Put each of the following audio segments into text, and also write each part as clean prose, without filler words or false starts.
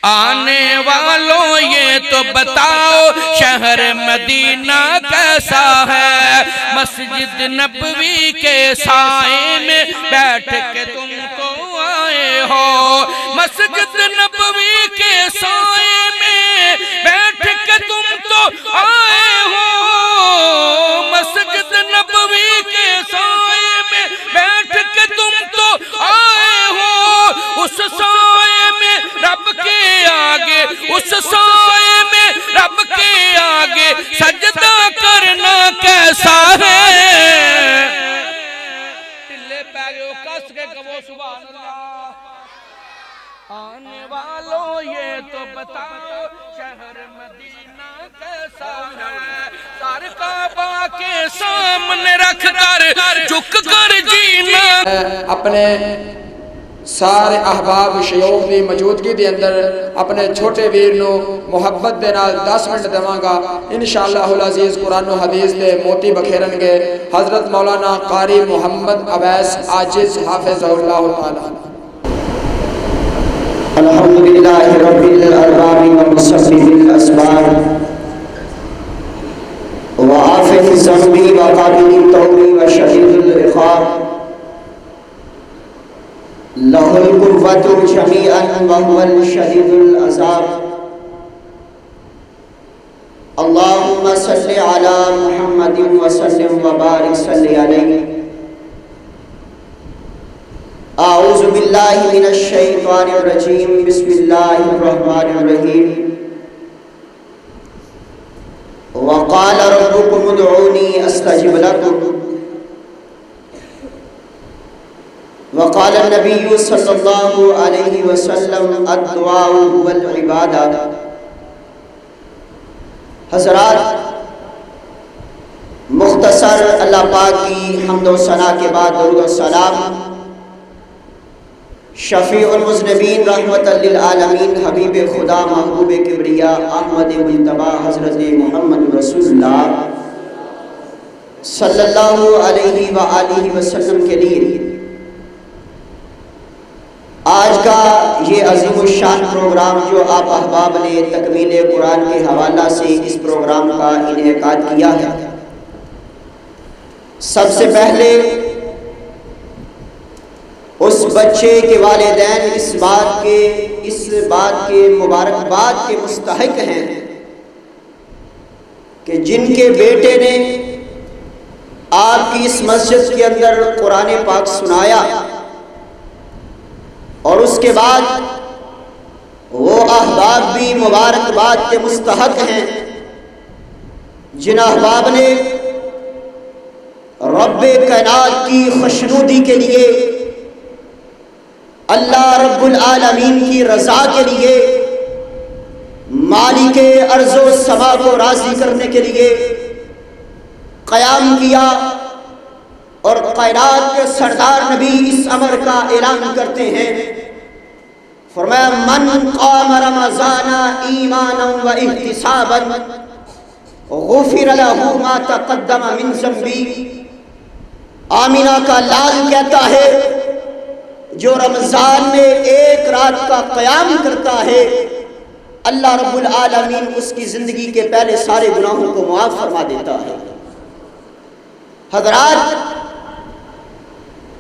آنے والوں یہ تو بتاؤ شہر مدینہ کیسا ہے؟ مسجد نبوی کے سائے میں بیٹھ کے تم تو آئے ہو، مسجد نبوی کے سائے میں بیٹھ کے تم تو آئے ہو، مسجد نبوی کے سائے میں بیٹھ کے تم تو آئے ہو، اس سائے میں رب کے آگے، اس سائے میں رب کے آگے سجدہ کرنا کیسا ہے؟ ٹلے پہ گئے کس کے کہو سبحان اللہ۔ آنے والوں یہ تو بتاؤ شہر مدینہ کیسا ہے؟ سر کعبہ کے سامنے رکھ کر جھک کر جینا۔ اپنے سارے احباب شیوخ دی موجودگی دے اندر اپنے چھوٹے ویر نو محبت دے نال 10 منٹ دواں گا انشاءاللہ العزیز۔ قرآن و حدیث دے موتی بکھیرن گے حضرت مولانا قاری محمد اویس عاجز حافظہ اللہ تعالی۔ الحمدللہ رب الارباب و مسبب الاسباب وعافظ الذنب وقابل التوب وشدید العقاب، لہ القوۃ جمیعا وہو الشدید العذاب۔ اللہم صلی علی محمد وسلم وبارک صلی علیہ۔ اعوذ باللہ من الشیطان الرجیم، بسم اللہ الرحمن الرحیم۔ وقال ربکم ادعونی استجب لکم، وقال النبی صلی اللہ علیہ وسلم الدعاء هو العبادہ۔ حضرات، مختصر اللہ پاک کی حمد و ثنا کے بعد درود و سلام شفیع المذنبین رحمت للعالمین حبیب خدا محبوب کبریا احمد مجتبی حضرت محمد رسول اللہ صلی اللہ علیہ وآلہ وسلم کے لیے آج کا یہ عظیم الشان پروگرام جو آپ احباب نے تکمیل قرآن کے حوالہ سے اس پروگرام کا انعقاد کیا ہے، سب سے پہلے اس بچے کے والدین اس بات کے مبارکباد کے مستحق ہیں کہ جن کے بیٹے نے آپ کی اس مسجد کے اندر قرآن پاک سنایا، اور اس کے بعد وہ احباب بھی مبارکباد کے مستحق ہیں جن احباب نے رب کائنات کی خوشنودی کے لیے، اللہ رب العالمین کی رضا کے لیے، مالک ارض و سما کو راضی کرنے کے لیے قیام کیا، اور کائنات کے سردار نبی اس امر کا اعلان کرتے ہیں، فرمایا من قام رمضان ایمانا و احتسابا غفر له ما تقدم من ذنبی۔ آمینہ کا لال کہتا ہے جو رمضان میں ایک رات کا قیام کرتا ہے، اللہ رب العالمین اس کی زندگی کے پہلے سارے گناہوں کو معاف فرما دیتا ہے۔ حضرات،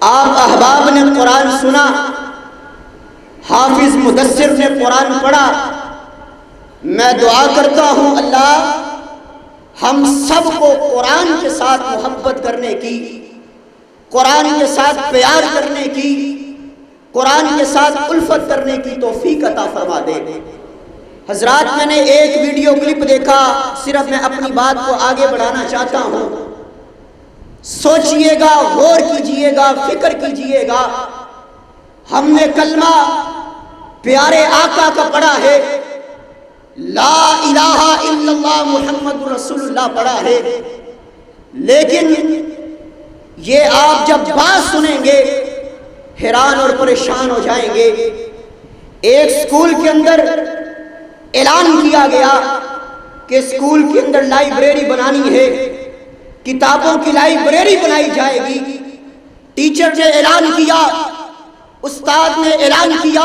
آپ احباب نے قرآن سنا، حافظ مدثر نے قرآن پڑھا، میں دعا کرتا ہوں اللہ ہم سب کو قرآن کے ساتھ محبت کرنے کی، قرآن کے ساتھ پیار کرنے کی، قرآن کے ساتھ الفت کرنے کی توفیق عطا فرما دے۔ حضرات، میں نے ایک ویڈیو کلپ دیکھا، صرف میں اپنی بات کو آگے بڑھانا چاہتا ہوں، سوچئے گا، غور کیجئے گا، فکر کیجئے گا۔ ہم نے کلمہ پیارے آقا کا پڑھا ہے، لا الہ الا اللہ محمد رسول اللہ پڑھا ہے، لیکن یہ آپ جب بات سنیں گے حیران اور پریشان ہو جائیں گے۔ ایک سکول کے اندر اعلان کیا گیا کہ سکول کے اندر لائبریری بنانی ہے، کتابوں کی لائبریری بنائی جائے گی۔ ٹیچر نے اعلان کیا، استاد نے اعلان کیا،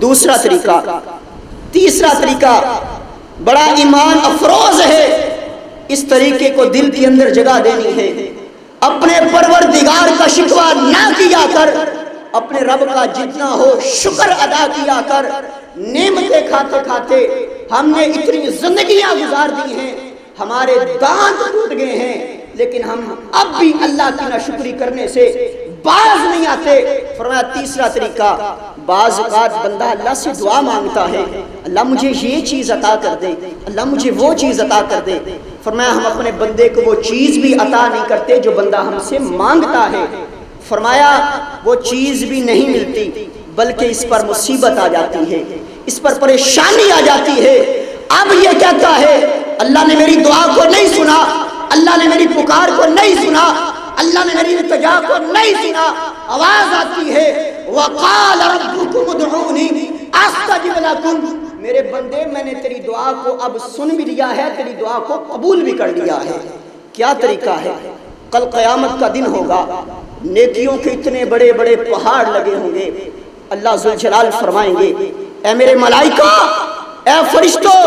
دوسرا طریقہ، تیسرا طریقہ بڑا ایمان افروز ہے، اس طریقے کو دل کے اندر جگہ دینی ہے، اپنے پروردگار کا شکوہ نہ کیا کر، اپنے رب کا جتنا ہو شکر ادا کیا کر۔ نعمتیں کھاتے کھاتے ہم نے اتنی زندگیاں گزار دی ہیں، ہمارے دانت ٹوٹ گئے ہیں، لیکن ہم اب بھی اللہ کی ناشکری کرنے سے باز نہیں آتے۔ فرمایا تیسرا طریقہ، بعض اوقات بندہ اللہ سے دعا مانگتا ہے، اللہ مجھے یہ چیز عطا کر دے، اللہ مجھے وہ چیز عطا کر دے۔ فرمایا ہم اپنے بندے کو وہ چیز بھی عطا نہیں کرتے جو بندہ ہم سے مانگتا ہے۔ فرمایا وہ چیز بھی نہیں ملتی، بلکہ اس پر مصیبت آ جاتی ہے، اس پر پریشانی آ جاتی ہے۔ اب یہ کہتا ہے اللہ نے میری دعا کو نہیں سنا، اللہ نے میری پکار کو نہیں سنا، اللہ نے میری التجا کو نہیں سنا۔ آواز آتی ہے وَقَالَ رَبُّكُمُ ادْعُونِي أَسْتَجِبْ لَكُمْ، میرے بندے میں نے تیری دعا کو اب سن بھی لیا ہے، تیری دعا کو قبول بھی کر لیا ہے۔ کیا طریقہ ہے؟ کل قیامت کا دن ہوگا، نیکیوں کے اتنے بڑے بڑے پہاڑ لگے ہوں گے، اللہ ذوالجلال فرمائیں گے اے میرے ملائکہ، اے فرشتوں،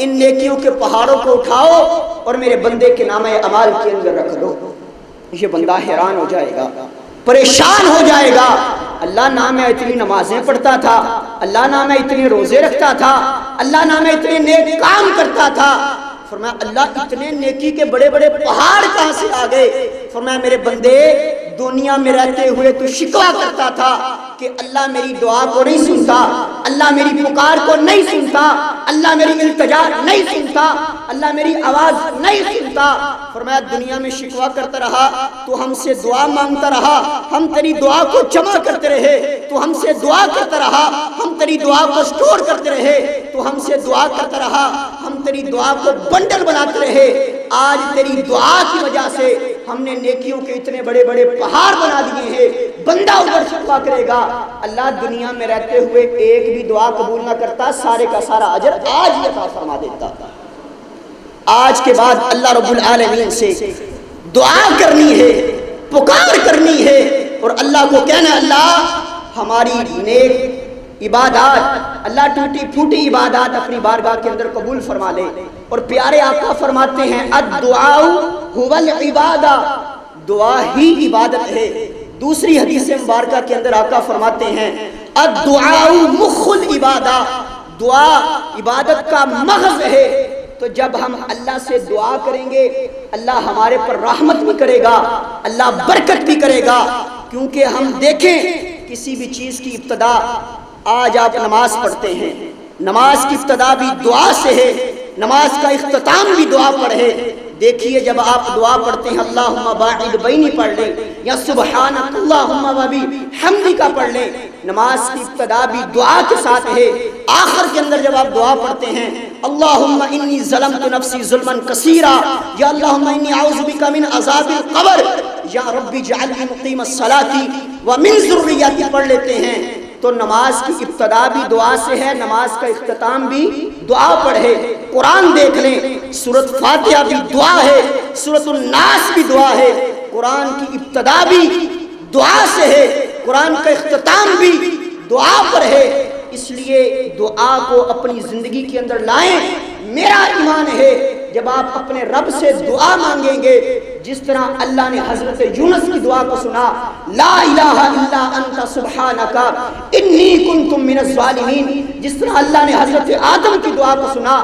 ان نیکیوں کے پہاڑوں کو اٹھاؤ اور میرے بندے کے نامہ اعمال کے اندر رکھ دو۔ یہ بندہ حیران ہو جائے گا، پریشان ہو جائے گا، اللہ نام میں اتنی نمازیں پڑھتا تھا، اللہ نام میں اتنے روزے رکھتا تھا، اللہ نام میں اتنے نیک کام کرتا تھا۔ فرمایا اللہ اتنے نیکی کے بڑے بڑے پہاڑ کہاں سے آ گئے؟ فرمایا میرے بندے دنیا میں رہتے ہوئے تو شکوہ کرتا تھا کہ اللہ میری دعا کو نہیں سنتا، اللہ میری پکار کو نہیں سنتا، اللہ میری التجا نہیں سنتا، اللہ میری آواز نہیں سنتا۔ فرمایا دنیا میں شکوہ کرتا رہا، تو ہم سے دعا مانگتا رہا، ہم تیری دعا کو جمع کرتے رہے، تو ہم سے دعا کرتا رہا، ہم تیری دعا کو سٹور کرتے رہے، تو ہم سے دعا کرتا رہا، ہم تیری دعا کو بنڈل بناتے رہے۔ آج تیری دعا کی وجہ سے ہم نے نیکیوں کے اتنے بڑے بڑے پہاڑ بنا دیے ہیں۔ بندہ ادھر شکوہ کرے گا، اللہ دنیا میں رہتے ہوئے ایک بھی دعا قبول نہ کرتا، سارے کا سارا اجر آج ہی عطا فرما دیتا۔ آج کے بعد اللہ رب العالمین سے دعا کرنی ہے، پکار کرنی ہے، اور اللہ کو کہنا اللہ ہماری نیک عبادات، اللہ ٹوٹی پھوٹی عبادات اپنی بارگاہ کے اندر قبول فرما لے۔ اور پیارے آقا فرماتے ہیں الدعاء هو العبادہ، دعا ہی عبادت ہے۔ دوسری حدیث مبارکہ کے اندر آقا فرماتے ہیں الدعاء مخ العبادہ، دعا عبادت کا مغز ہے۔ تو جب ہم اللہ سے دعا کریں گے اللہ ہمارے پر رحمت بھی کرے گا، اللہ برکت بھی کرے گا، کیونکہ ہم دیکھیں کسی بھی چیز کی ابتدا، آج آپ نماز پڑھتے ہیں، نماز کی ابتدا بھی دعا سے ہے، نماز کا اختتام بھی دعا پر ہے۔ دیکھیے جب آپ دعا پڑھتے ہیں اللہم باعد بینی پڑھ لیں یا سبحانک اللہم و بحمدک پڑھ لیں، نماز کی ابتدا بھی دعا کے ساتھ ہے۔ آخر کے اندر جب آپ دعا پڑھتے ہیں اللہم انی ظلمت نفسی ظلما کثیرا، یا اللہم انی اعوذ بک من عذاب القبر، یا رب اجعلنی مقیم الصلاۃ ومن ذریتی پڑھ لیتے ہیں۔ تو نماز کی ابتدا بھی دعا سے ہے، نماز کا اختتام بھی دعا پر ہے۔ قرآن دیکھ لیں، سورۃ فاتحہ بھی دعا ہے، سورۃ الناس بھی دعا ہے۔ قرآن کی ابتدا بھی دعا سے ہے، قرآن کا اختتام بھی دعا پر ہے۔ اس لیے دعا کو اپنی زندگی کے اندر لائیں۔ میرا ایمان ہے جب آپ اپنے رب سے دعا مانگیں گے، جس طرح اللہ نے حضرت یونس کی دعا کو سنا، لا الہ الا انت سبحانک انی کنت من الظالمین، جس طرح اللہ نے حضرت آدم کی دعا کو سنا،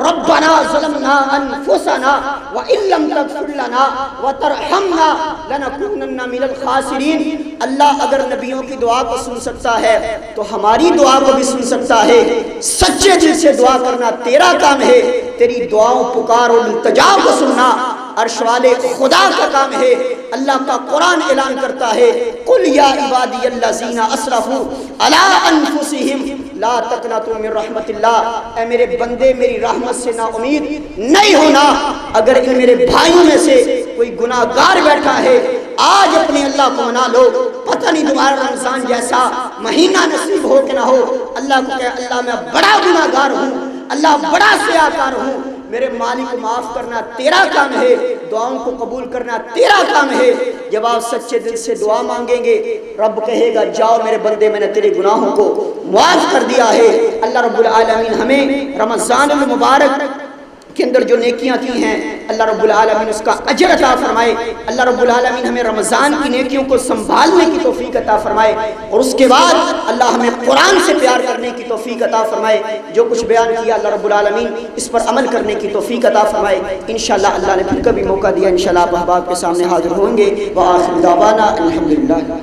ربنا ظلمنا انفسنا وان لم تغفر لنا وترحمنا لنکونن من الخاسرین۔ اللہ اگر نبیوں کی دعا کو سن سکتا ہے تو ہماری دعا کو بھی سن سکتا ہے۔ سچے دل سے دعا کرنا تیرا کام ہے، تیری دعاؤں پکار اور التجا کو سننا عرش والے خدا کا کام ہے۔ اللہ کا قرآن اعلان کرتا ہے قل یا عبادی الذین اسرفوا علی انفسہم لا تقنطوا من رحمت اللہ، اے میرے بندے میری رحمت سے نا امید نہیں ہونا۔ اگر ان میرے بھائیوں میں سے کوئی گناہ گار بیٹھا ہے آج اپنے اللہ کو منا لو، پتہ نہیں دوبارہ رمضان جیسا مہینہ نصیب ہو کہ نہ ہو، اللہ کو کہے اللہ میں بڑا گناہ گار ہوں، اللہ بڑا سیاہ کار ہوں، میرے مالک معاف کرنا تیرا کام ہے۔ دعاؤں کو قبول کرنا تیرا کام ہے۔ جب آپ سچے دل سے دعا مانگیں گے رب کہے گا جاؤ میرے بندے میں نے تیرے گناہوں کو معاف کر دیا ہے۔ اللہ رب العالمین ہمیں رمضان المبارک کے اندر جو نیکیاں کی ہیں اللہ رب العالمین اس کا اجر عطا فرمائے۔ اللہ رب العالمین ہمیں رمضان کی نیکیوں کو سنبھالنے کی توفیق عطا فرمائے، اور اس کے بعد اللہ ہمیں قرآن سے پیار کرنے کی توفیق عطا فرمائے۔ جو کچھ بیان کیا اللہ رب العالمین اس پر عمل کرنے کی توفیق عطا فرمائے۔ انشاءاللہ اللہ نے پھر کبھی موقع دیا انشاءاللہ آپ احباب کے سامنے حاضر ہوں گے۔ وآخر دعوانا الحمدللہ۔